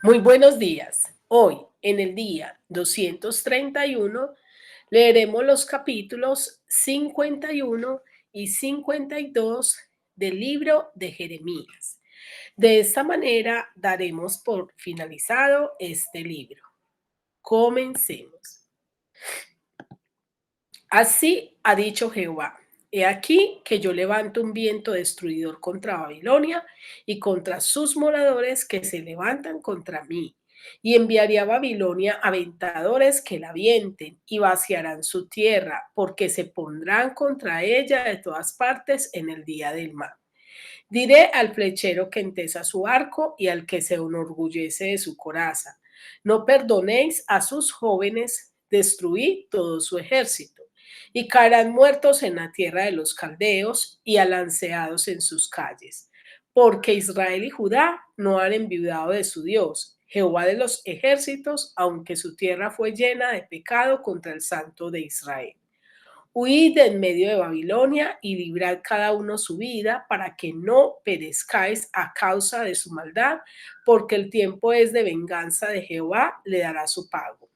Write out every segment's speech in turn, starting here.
Muy buenos días. Hoy, en el día 231, leeremos los capítulos 51 y 52 del libro de Jeremías. De esta manera daremos por finalizado este libro. Comencemos. Así ha dicho Jehová: He aquí que yo levanto un viento destruidor contra Babilonia y contra sus moradores que se levantan contra mí. Y enviaré a Babilonia aventadores que la avienten y vaciarán su tierra, porque se pondrán contra ella de todas partes en el día del mal. Diré al flechero que entesa su arco y al que se enorgullece de su coraza: No perdonéis a sus jóvenes, destruid todo su ejército, y caerán muertos en la tierra de los caldeos y alanceados en sus calles. Porque Israel y Judá no han enviudado de su Dios, Jehová de los ejércitos, aunque su tierra fue llena de pecado contra el Santo de Israel. Huid de en medio de Babilonia y librad cada uno su vida para que no perezcáis a causa de su maldad, porque el tiempo es de venganza de Jehová, le dará su pago.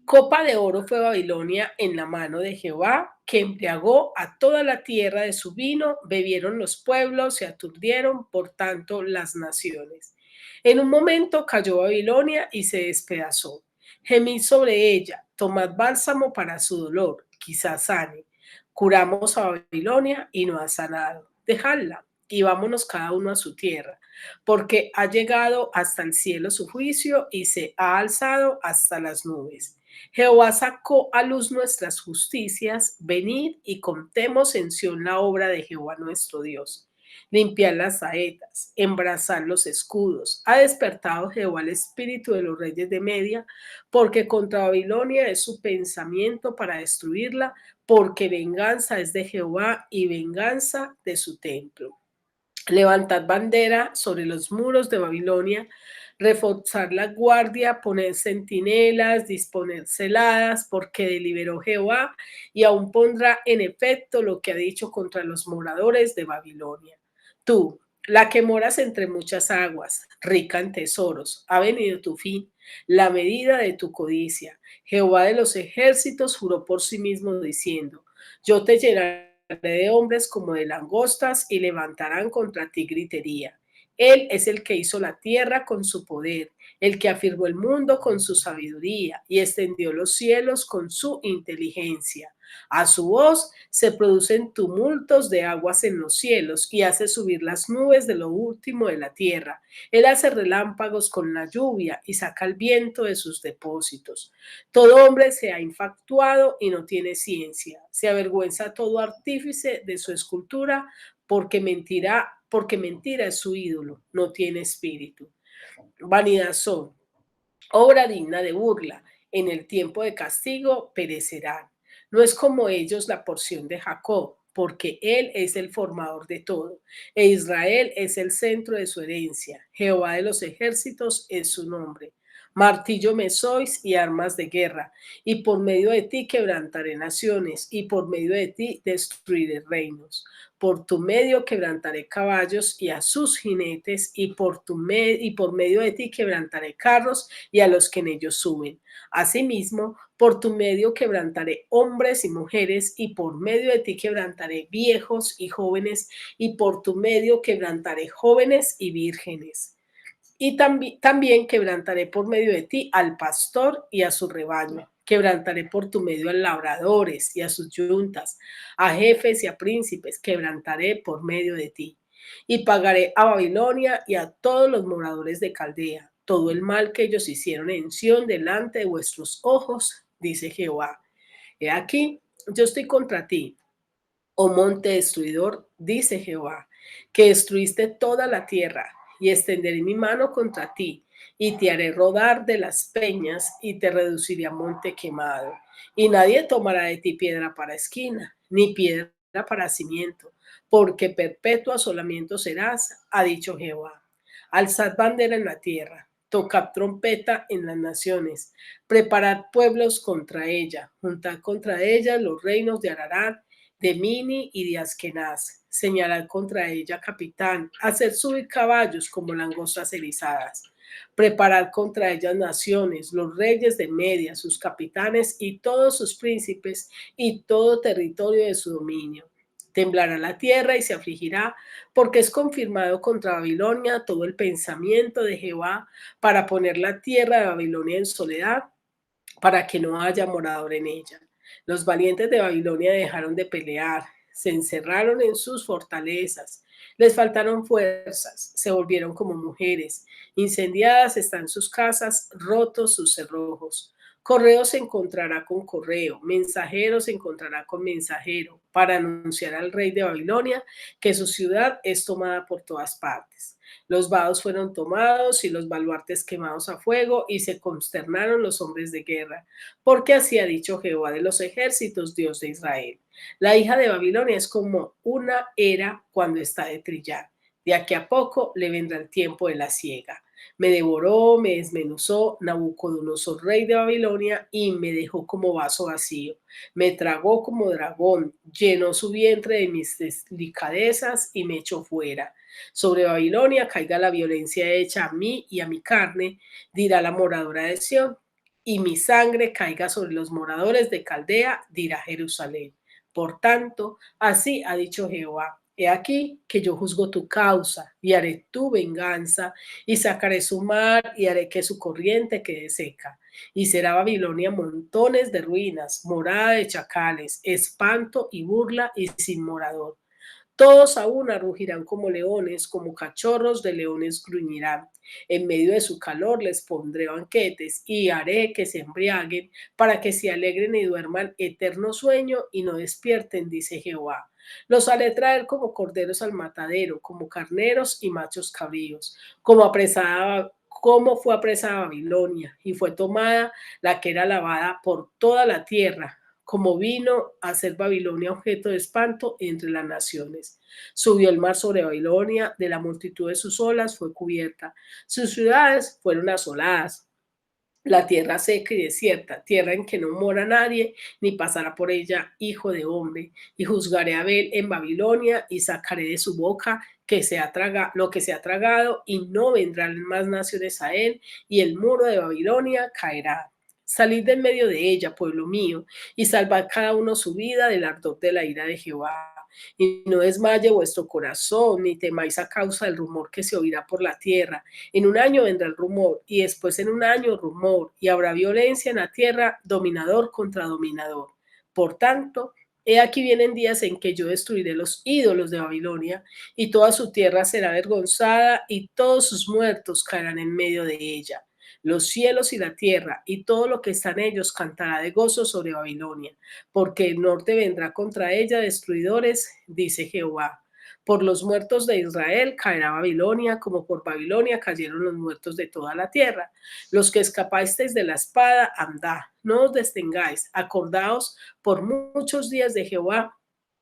Copa de oro fue Babilonia en la mano de Jehová, que embriagó a toda la tierra de su vino, bebieron los pueblos, se aturdieron, por tanto, las naciones. En un momento cayó Babilonia y se despedazó. Gemid sobre ella, tomad bálsamo para su dolor, quizás sane. Curamos a Babilonia y no ha sanado. Dejadla y vámonos cada uno a su tierra, porque ha llegado hasta el cielo su juicio y se ha alzado hasta las nubes. Jehová sacó a luz nuestras justicias, venid y contemos en Sión la obra de Jehová nuestro Dios. Limpiar las saetas, embrazar los escudos. Ha despertado Jehová el espíritu de los reyes de Media, porque contra Babilonia es su pensamiento para destruirla, porque venganza es de Jehová y venganza de su templo. Levantad bandera sobre los muros de Babilonia, reforzar la guardia, poner centinelas, disponer celadas, porque deliberó Jehová y aún pondrá en efecto lo que ha dicho contra los moradores de Babilonia. Tú, la que moras entre muchas aguas, rica en tesoros, ha venido tu fin, la medida de tu codicia. Jehová de los ejércitos juró por sí mismo diciendo: Yo te llenaré de hombres como de langostas y levantarán contra ti gritería. Él es el que hizo la tierra con su poder, el que afirmó el mundo con su sabiduría y extendió los cielos con su inteligencia. A su voz se producen tumultos de aguas en los cielos y hace subir las nubes de lo último de la tierra. Él hace relámpagos con la lluvia y saca el viento de sus depósitos. Todo hombre se ha infatuado y no tiene ciencia. Se avergüenza todo artífice de su escultura, porque mentira es su ídolo, no tiene espíritu. Vanidad son, obra digna de burla, en el tiempo de castigo perecerán. No es como ellos la porción de Jacob, porque él es el formador de todo, e Israel es el centro de su herencia. Jehová de los ejércitos es su nombre. Martillo me sois y armas de guerra, y por medio de ti quebrantaré naciones, y por medio de ti destruiré reinos. Por tu medio quebrantaré caballos y a sus jinetes, y por medio de ti quebrantaré carros y a los que en ellos suben. Asimismo, por tu medio quebrantaré hombres y mujeres, y por medio de ti quebrantaré viejos y jóvenes, y por tu medio quebrantaré jóvenes y vírgenes. Y también quebrantaré por medio de ti al pastor y a su rebaño. Quebrantaré por tu medio a labradores y a sus yuntas, a jefes y a príncipes, quebrantaré por medio de ti. Y pagaré a Babilonia y a todos los moradores de Caldea todo el mal que ellos hicieron en Sión delante de vuestros ojos, dice Jehová. He aquí, yo estoy contra ti, oh monte destruidor, dice Jehová, que destruiste toda la tierra, y extenderé mi mano contra ti, y te haré rodar de las peñas, y te reduciré a monte quemado. Y nadie tomará de ti piedra para esquina, ni piedra para cimiento, porque perpetuo asolamiento serás, ha dicho Jehová. Alzad bandera en la tierra, tocad trompeta en las naciones, preparad pueblos contra ella, juntad contra ella los reinos de Ararat, de Mini y de Askenaz, señalar contra ella capitán, hacer subir caballos como langostas erizadas. Preparad contra ellas naciones, los reyes de Media, sus capitanes y todos sus príncipes y todo territorio de su dominio. Temblará la tierra y se afligirá, porque es confirmado contra Babilonia todo el pensamiento de Jehová para poner la tierra de Babilonia en soledad, para que no haya morador en ella. Los valientes de Babilonia dejaron de pelear, se encerraron en sus fortalezas, les faltaron fuerzas, se volvieron como mujeres, incendiadas están sus casas, rotos sus cerrojos. Correo se encontrará con correo, mensajero se encontrará con mensajero, para anunciar al rey de Babilonia que su ciudad es tomada por todas partes. Los vados fueron tomados y los baluartes quemados a fuego, y se consternaron los hombres de guerra, porque así ha dicho Jehová de los ejércitos, Dios de Israel. La hija de Babilonia es como una era cuando está de trillar. De aquí a poco le vendrá el tiempo de la siega. Me devoró, me desmenuzó Nabucodonosor, rey de Babilonia, y me dejó como vaso vacío. Me tragó como dragón, llenó su vientre de mis delicadezas y me echó fuera. Sobre Babilonia caiga la violencia hecha a mí y a mi carne, dirá la moradora de Sión, y mi sangre caiga sobre los moradores de Caldea, dirá Jerusalén. Por tanto, así ha dicho Jehová. He aquí que yo juzgo tu causa y haré tu venganza y sacaré su mar y haré que su corriente quede seca. Y será Babilonia montones de ruinas, morada de chacales, espanto y burla y sin morador. Todos a una rugirán como leones, como cachorros de leones gruñirán. En medio de su calor les pondré banquetes y haré que se embriaguen para que se alegren y duerman eterno sueño y no despierten, dice Jehová. Los haré traer como corderos al matadero, como carneros y machos cabríos, como fue apresada Babilonia y fue tomada la que era lavada por toda la tierra, como vino a ser Babilonia objeto de espanto entre las naciones. Subió el mar sobre Babilonia, de la multitud de sus olas fue cubierta. Sus ciudades fueron asoladas, la tierra seca y desierta, tierra en que no mora nadie, ni pasará por ella hijo de hombre. Y juzgaré a Abel en Babilonia, y sacaré de su boca lo que se ha tragado, y no vendrán más naciones a él, y el muro de Babilonia caerá. Salid de en medio de ella, pueblo mío, y salvad cada uno su vida del ardor de la ira de Jehová. Y no desmaye vuestro corazón, ni temáis a causa del rumor que se oirá por la tierra. En un año vendrá el rumor, y después en un año rumor, y habrá violencia en la tierra, dominador contra dominador. Por tanto, he aquí vienen días en que yo destruiré los ídolos de Babilonia, y toda su tierra será avergonzada, y todos sus muertos caerán en medio de ella. Los cielos y la tierra y todo lo que está en ellos cantará de gozo sobre Babilonia, porque el norte vendrá contra ella destruidores, dice Jehová. Por los muertos de Israel caerá Babilonia, como por Babilonia cayeron los muertos de toda la tierra. Los que escapasteis de la espada, andad, no os detengáis, acordaos por muchos días de Jehová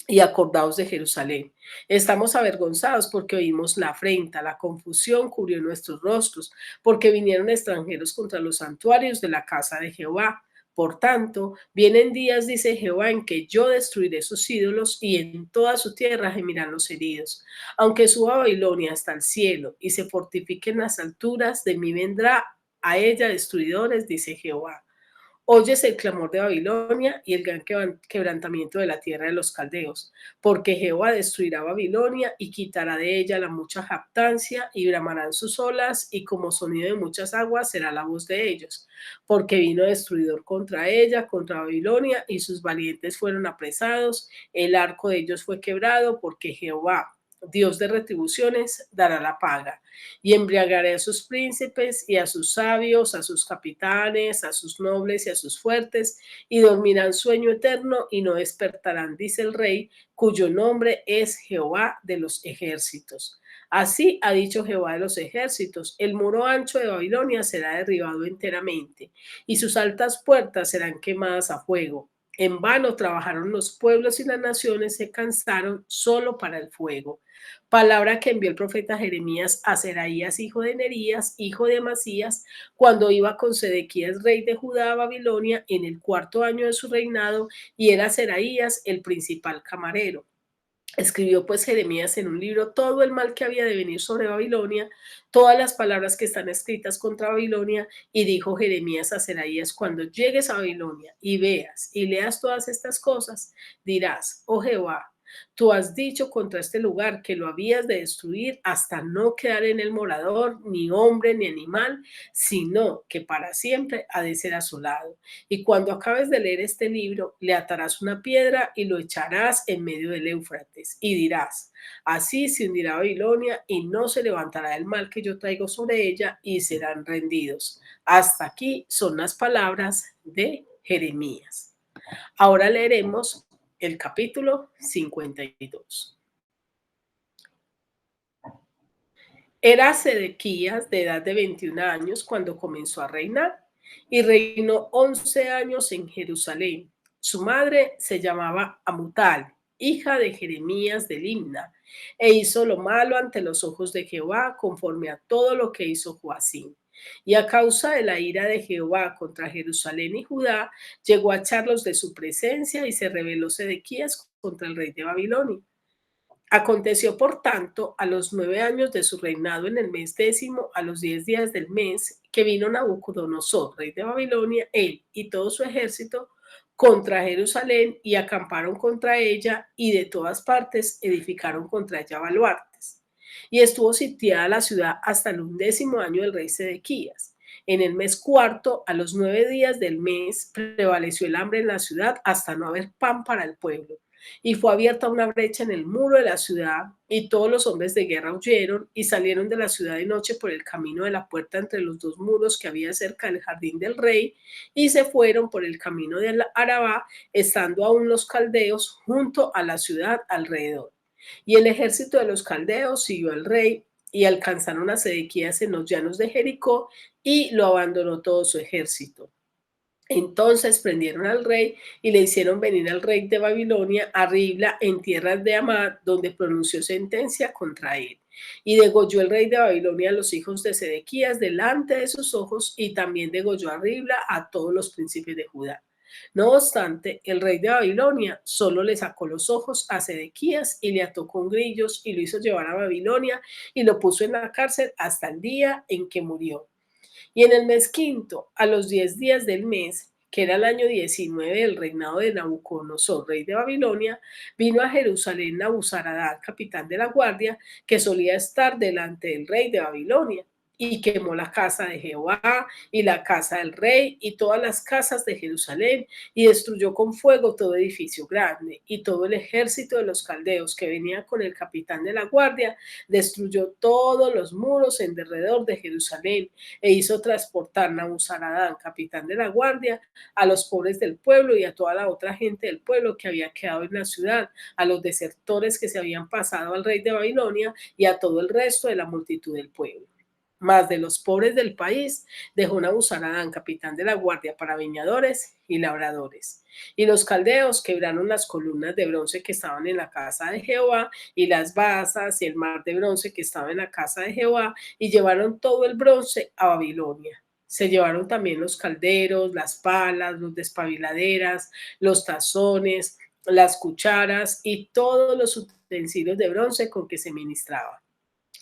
y acordaos de Jerusalén. Estamos avergonzados porque oímos la afrenta, la confusión cubrió nuestros rostros, porque vinieron extranjeros contra los santuarios de la casa de Jehová. Por tanto, vienen días, dice Jehová, en que yo destruiré sus ídolos y en toda su tierra gemirán los heridos. Aunque suba Babilonia hasta el cielo y se fortifique en las alturas, de mí vendrá a ella destruidores, dice Jehová. Oyes el clamor de Babilonia y el gran quebrantamiento de la tierra de los caldeos, porque Jehová destruirá Babilonia y quitará de ella la mucha jactancia, y bramarán sus olas, y como sonido de muchas aguas será la voz de ellos, porque vino destruidor contra ella, contra Babilonia, y sus valientes fueron apresados, el arco de ellos fue quebrado, porque Jehová, Dios de retribuciones, dará la paga. Y embriagaré a sus príncipes y a sus sabios, a sus capitanes, a sus nobles y a sus fuertes, y dormirán sueño eterno y no despertarán, dice el rey, cuyo nombre es Jehová de los ejércitos. Así ha dicho Jehová de los ejércitos: el muro ancho de Babilonia será derribado enteramente, y sus altas puertas serán quemadas a fuego. En vano trabajaron los pueblos y las naciones se cansaron solo para el fuego. Palabra que envió el profeta Jeremías a Seraías, hijo de Nerías, hijo de Amasías, cuando iba con Sedequías, rey de Judá, a Babilonia, en el cuarto año de su reinado, y era Seraías el principal camarero. Escribió pues Jeremías en un libro todo el mal que había de venir sobre Babilonia, todas las palabras que están escritas contra Babilonia, y dijo Jeremías a Seraías: cuando llegues a Babilonia y veas y leas todas estas cosas, dirás: oh Jehová, tú has dicho contra este lugar que lo habías de destruir hasta no quedar en el morador, ni hombre ni animal, sino que para siempre ha de ser asolado. Y cuando acabes de leer este libro, le atarás una piedra y lo echarás en medio del Éufrates. Y dirás: así se hundirá Babilonia y no se levantará el mal que yo traigo sobre ella y serán rendidos. Hasta aquí son las palabras de Jeremías. Ahora leeremos el capítulo 52. Era Sedequías de edad de 21 años cuando comenzó a reinar y reinó 11 años en Jerusalén. Su madre se llamaba Amutal, hija de Jeremías de Limna, e hizo lo malo ante los ojos de Jehová conforme a todo lo que hizo Joacim. Y a causa de la ira de Jehová contra Jerusalén y Judá, llegó a echarlos de su presencia y se rebeló Sedequías contra el rey de Babilonia. Aconteció, por tanto, a los 9 años de su reinado, en el mes décimo, a los 10 días del mes, que vino Nabucodonosor, rey de Babilonia, él y todo su ejército, contra Jerusalén, y acamparon contra ella, y de todas partes edificaron contra ella baluartes. Y estuvo sitiada la ciudad hasta el 11º año del rey Sedequías. En el mes cuarto, a los 9 días del mes, prevaleció el hambre en la ciudad hasta no haber pan para el pueblo, y fue abierta una brecha en el muro de la ciudad, y todos los hombres de guerra huyeron y salieron de la ciudad de noche por el camino de la puerta entre los dos muros que había cerca del jardín del rey, y se fueron por el camino del Arabá, estando aún los caldeos junto a la ciudad alrededor. Y el ejército de los caldeos siguió al rey, y alcanzaron a Sedequías en los llanos de Jericó, y lo abandonó todo su ejército. Entonces prendieron al rey y le hicieron venir al rey de Babilonia a Ribla en tierras de Amad, donde pronunció sentencia contra él. Y degolló el rey de Babilonia a los hijos de Sedequías delante de sus ojos, y también degolló a Ribla a todos los príncipes de Judá. No obstante, el rey de Babilonia solo le sacó los ojos a Sedequías y le ató con grillos y lo hizo llevar a Babilonia y lo puso en la cárcel hasta el día en que murió. Y en el mes quinto, a los 10 días del mes, que era el año 19 del reinado de Nabucodonosor, rey de Babilonia, vino a Jerusalén Nabuzaradán, capitán de la guardia, que solía estar delante del rey de Babilonia, y quemó la casa de Jehová y la casa del rey y todas las casas de Jerusalén, y destruyó con fuego todo edificio grande. Y todo el ejército de los caldeos que venía con el capitán de la guardia destruyó todos los muros en derredor de Jerusalén, e hizo transportar Nabuzaradán, capitán de la guardia, a los pobres del pueblo y a toda la otra gente del pueblo que había quedado en la ciudad, a los desertores que se habían pasado al rey de Babilonia y a todo el resto de la multitud del pueblo. Más de los pobres del país dejó Nabuzaradán, capitán de la guardia, para viñadores y labradores. Y los caldeos quebraron las columnas de bronce que estaban en la casa de Jehová, y las basas y el mar de bronce que estaba en la casa de Jehová, y llevaron todo el bronce a Babilonia. Se llevaron también los calderos, las palas, los despabiladeras, los tazones, las cucharas y todos los utensilios de bronce con que se ministraba,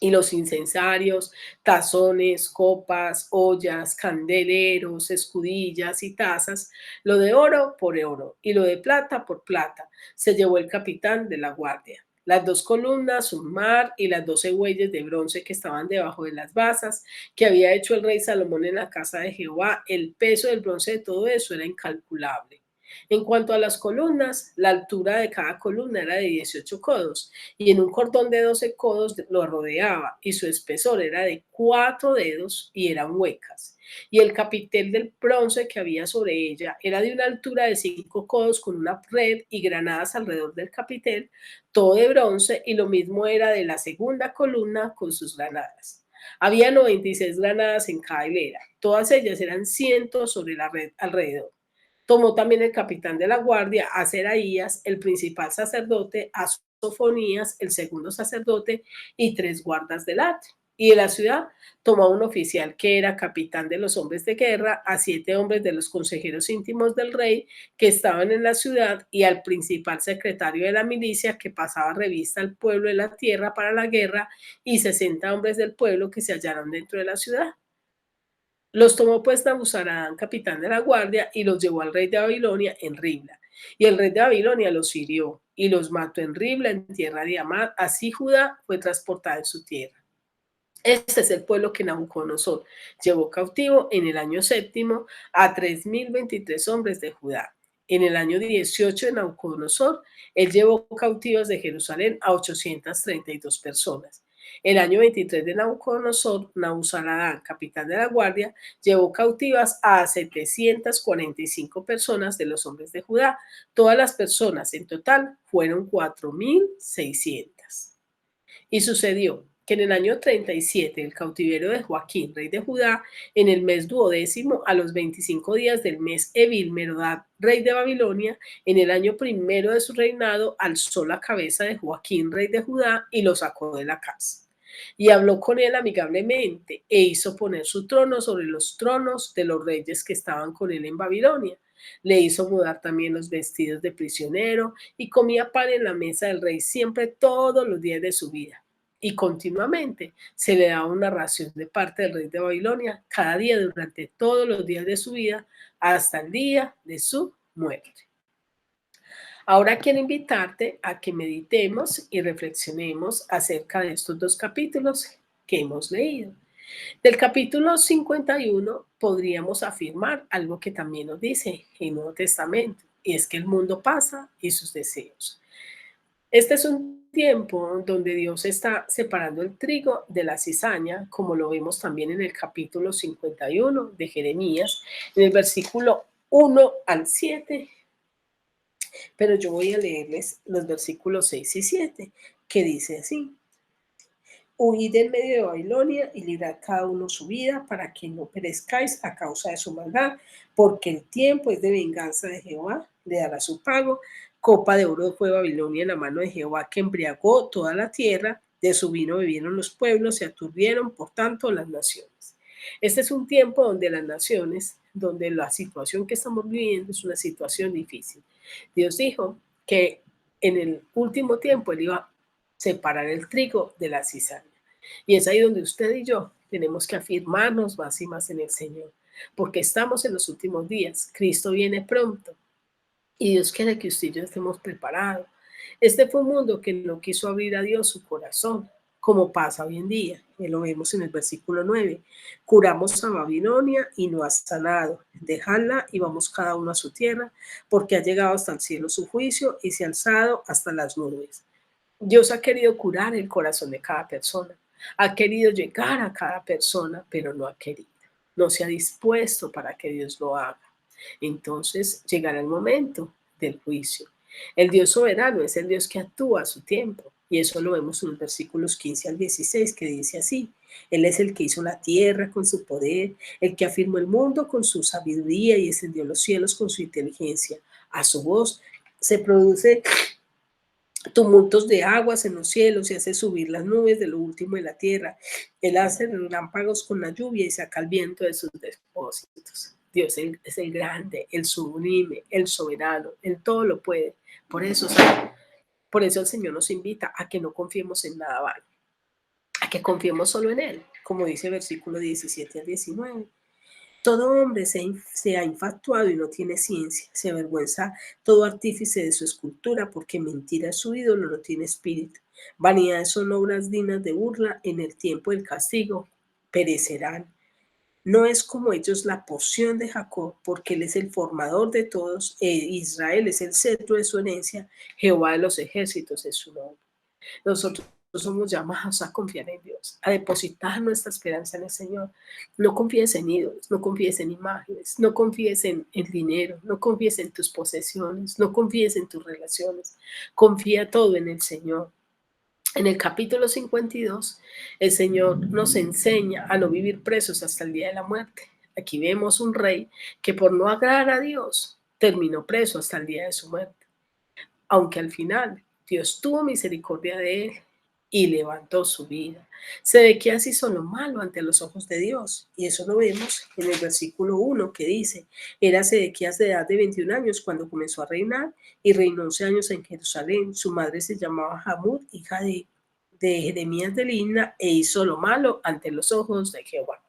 y los incensarios, tazones, copas, ollas, candeleros, escudillas y tazas, lo de oro por oro y lo de plata por plata, se llevó el capitán de la guardia. Las dos columnas, un mar y las 12 bueyes de bronce que estaban debajo de las basas que había hecho el rey Salomón en la casa de Jehová, el peso del bronce de todo eso era incalculable. En cuanto a las columnas, la altura de cada columna era de 18 codos, y en un cordón de 12 codos lo rodeaba, y su espesor era de 4 dedos y eran huecas. Y el capitel del bronce que había sobre ella era de una altura de 5 codos, con una red y granadas alrededor del capitel, todo de bronce, y lo mismo era de la segunda columna con sus granadas. Había 96 granadas en cada hilera, todas ellas eran cientos sobre la red alrededor. Tomó también el capitán de la guardia a Seraías, el principal sacerdote, a Sofonías, el segundo sacerdote, y 3 guardas del atrio. Y de la ciudad tomó a un oficial que era capitán de los hombres de guerra, a 7 hombres de los consejeros íntimos del rey que estaban en la ciudad y al principal secretario de la milicia que pasaba revista al pueblo de la tierra para la guerra y 60 hombres del pueblo que se hallaron dentro de la ciudad. Los tomó pues Nabuzaradán, capitán de la guardia, y los llevó al rey de Babilonia en Ribla. Y el rey de Babilonia los hirió y los mató en Ribla, en tierra de Amad. Así Judá fue transportada en su tierra. Este es el pueblo que Nabucodonosor llevó cautivo en el año séptimo a 3023 hombres de Judá. En el año 18 de Nabucodonosor, él llevó cautivos de Jerusalén a 832 personas. El año 23 de Nabucodonosor, Nabuzaradán, capitán de la guardia, llevó cautivas a 745 personas de los hombres de Judá. Todas las personas en total fueron 4600. Y sucedió que en el año 37 del cautiverio de Joaquín, rey de Judá, en el mes duodécimo, a los 25 días del mes Evil Merodach, rey de Babilonia, en el año primero de su reinado, alzó la cabeza de Joaquín, rey de Judá, y lo sacó de la casa. Y habló con él amigablemente, e hizo poner su trono sobre los tronos de los reyes que estaban con él en Babilonia. Le hizo mudar también los vestidos de prisionero, y comía pan en la mesa del rey siempre todos los días de su vida. Y continuamente se le daba una ración de parte del rey de Babilonia cada día durante todos los días de su vida hasta el día de su muerte. Ahora quiero invitarte a que meditemos y reflexionemos acerca de estos dos capítulos que hemos leído. Del capítulo 51 podríamos afirmar algo que también nos dice el Nuevo Testamento, y es que el mundo pasa y sus deseos. Este es un tiempo donde Dios está separando el trigo de la cizaña, como lo vemos también en el capítulo 51 de Jeremías, en el versículo 1 al 7, pero yo voy a leerles los versículos 6 y 7, que dice así: Huid en medio de Babilonia y librad cada uno su vida para que no perezcáis a causa de su maldad, porque el tiempo es de venganza de Jehová, le dará su pago. Copa de oro fue Babilonia en la mano de Jehová, que embriagó toda la tierra, de su vino bebieron los pueblos, se aturdieron por tanto las naciones. Este es un tiempo donde las naciones, donde la situación que estamos viviendo es una situación difícil. Dios dijo que en el último tiempo Él iba a separar el trigo de la cizaña. Y es ahí donde usted y yo tenemos que afirmarnos más y más en el Señor, porque estamos en los últimos días. Cristo viene pronto y Dios quiere que usted y yo estemos preparados. Este fue un mundo que no quiso abrir a Dios su corazón, como pasa hoy en día. Lo vemos en el versículo 9. Curamos a Babilonia y no ha sanado. Dejadla y vamos cada uno a su tierra, porque ha llegado hasta el cielo su juicio y se ha alzado hasta las nubes. Dios ha querido curar el corazón de cada persona, ha querido llegar a cada persona, pero no ha querido, no se ha dispuesto para que Dios lo haga. Entonces llegará el momento del juicio. El Dios soberano es el Dios que actúa a su tiempo, y eso lo vemos en los versículos 15 al 16, que dice así: Él es el que hizo la tierra con su poder, el que afirmó el mundo con su sabiduría y extendió los cielos con su inteligencia. A su voz se produce tumultos de aguas en los cielos y hace subir las nubes de lo último de la tierra. Él hace relámpagos con la lluvia y saca el viento de sus depósitos. Dios es el grande, el sublime, el soberano, él todo lo puede. Por eso, por eso el Señor nos invita a que no confiemos en nada vano, a que confiemos solo en Él, como dice el versículo 17 al 19. Todo hombre se ha infatuado y no tiene ciencia, se avergüenza todo artífice de su escultura, porque mentira es su ídolo, no tiene espíritu. Vanidades son obras dignas de burla, en el tiempo del castigo perecerán. No es como ellos la porción de Jacob, porque él es el formador de todos, Israel es el cetro de su herencia, Jehová de los ejércitos es su nombre. Nosotros somos llamados a confiar en Dios, a depositar nuestra esperanza en el Señor. No confíes en ídolos, no confíes en imágenes, no confíes en el dinero, no confíes en tus posesiones, no confíes en tus relaciones. Confía todo en el Señor. En el capítulo 52, el Señor nos enseña a no vivir presos hasta el día de la muerte. Aquí vemos un rey que por no agradar a Dios terminó preso hasta el día de su muerte, aunque al final Dios tuvo misericordia de él y levantó su vida. Sedequías hizo lo malo ante los ojos de Dios, y eso lo vemos en el versículo 1 que dice, era Sedequías de edad de 21 años cuando comenzó a reinar y reinó 11 años en Jerusalén. Su madre se llamaba Jamud, hija de Jeremías de Libna, e hizo lo malo ante los ojos de Jehová.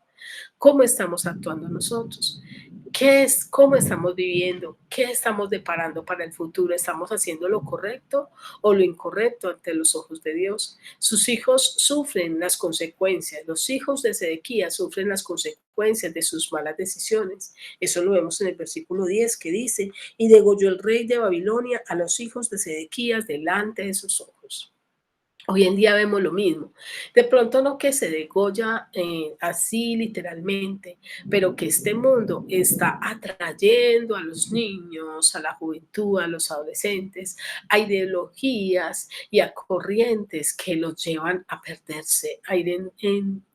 ¿Cómo estamos actuando nosotros? ¿Cómo estamos viviendo? ¿Qué estamos deparando para el futuro? ¿Estamos haciendo lo correcto o lo incorrecto ante los ojos de Dios? Sus hijos sufren las consecuencias. Los hijos de Sedequías sufren las consecuencias de sus malas decisiones. Eso lo vemos en el versículo 10 que dice, y degolló el rey de Babilonia a los hijos de Sedequías delante de sus ojos. Hoy en día vemos lo mismo. De pronto no que se degolla así literalmente, pero que este mundo está atrayendo a los niños, a la juventud, a los adolescentes, a ideologías y a corrientes que los llevan a perderse, a ir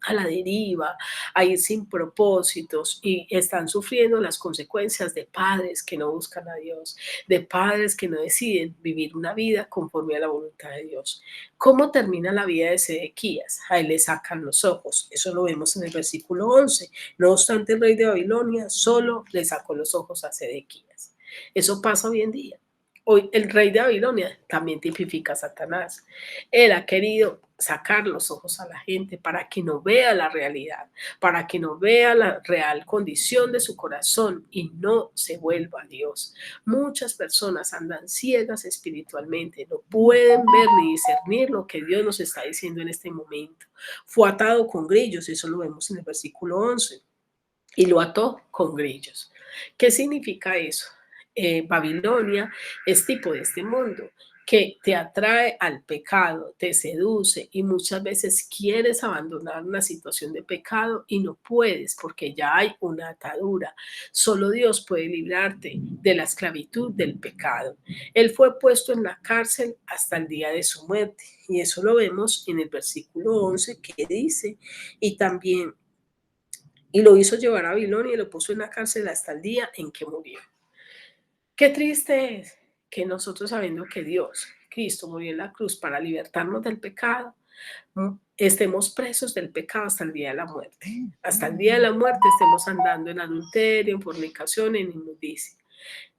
a la deriva, a ir sin propósitos y están sufriendo las consecuencias de padres que no buscan a Dios, de padres que no deciden vivir una vida conforme a la voluntad de Dios. ¿Cómo termina la vida de Sedequías? A él le sacan los ojos. Eso lo vemos en el versículo 11. No obstante, el rey de Babilonia solo le sacó los ojos a Sedequías. Eso pasa hoy en día. Hoy el rey de Babilonia también tipifica a Satanás. Él ha querido sacar los ojos a la gente para que no vea la realidad, para que no vea la real condición de su corazón y no se vuelva a Dios. Muchas personas andan ciegas espiritualmente, no pueden ver ni discernir lo que Dios nos está diciendo en este momento. Fue atado con grillos, eso lo vemos en el versículo 11, y lo ató con grillos. ¿Qué significa eso? Babilonia es tipo de este mundo que te atrae al pecado, te seduce y muchas veces quieres abandonar una situación de pecado y no puedes porque ya hay una atadura. Solo Dios puede librarte de la esclavitud del pecado. Él fue puesto en la cárcel hasta el día de su muerte y eso lo vemos en el versículo 11 que dice, y también y lo hizo llevar a Babilonia y lo puso en la cárcel hasta el día en que murió. Qué triste es que nosotros sabiendo que Dios, Cristo, murió en la cruz para libertarnos del pecado, estemos presos del pecado hasta el día de la muerte. Hasta el día de la muerte estemos andando en adulterio, en fornicación, en inmundicia.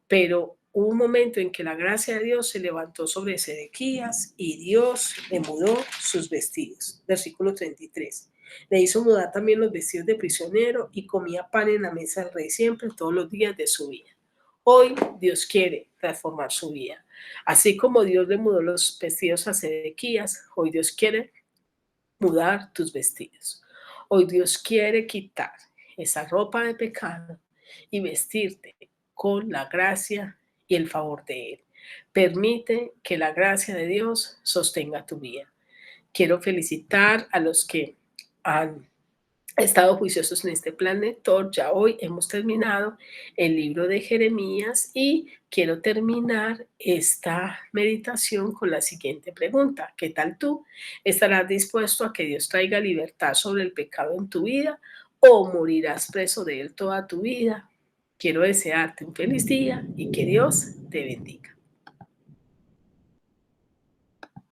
Pero hubo un momento en que la gracia de Dios se levantó sobre Sedequías y Dios le mudó sus vestidos. Versículo 33. Le hizo mudar también los vestidos de prisionero y comía pan en la mesa del rey siempre, todos los días de su vida. Hoy Dios quiere transformar su vida. Así como Dios le mudó los vestidos a Sedequías, hoy Dios quiere mudar tus vestidos. Hoy Dios quiere quitar esa ropa de pecado y vestirte con la gracia y el favor de Él. Permite que la gracia de Dios sostenga tu vida. Quiero felicitar a los que han estado juiciosos en este plan lector. Ya hoy hemos terminado el libro de Jeremías y quiero terminar esta meditación con la siguiente pregunta. ¿Qué tal tú? ¿Estarás dispuesto a que Dios traiga libertad sobre el pecado en tu vida o morirás preso de él toda tu vida? Quiero desearte un feliz día y que Dios te bendiga.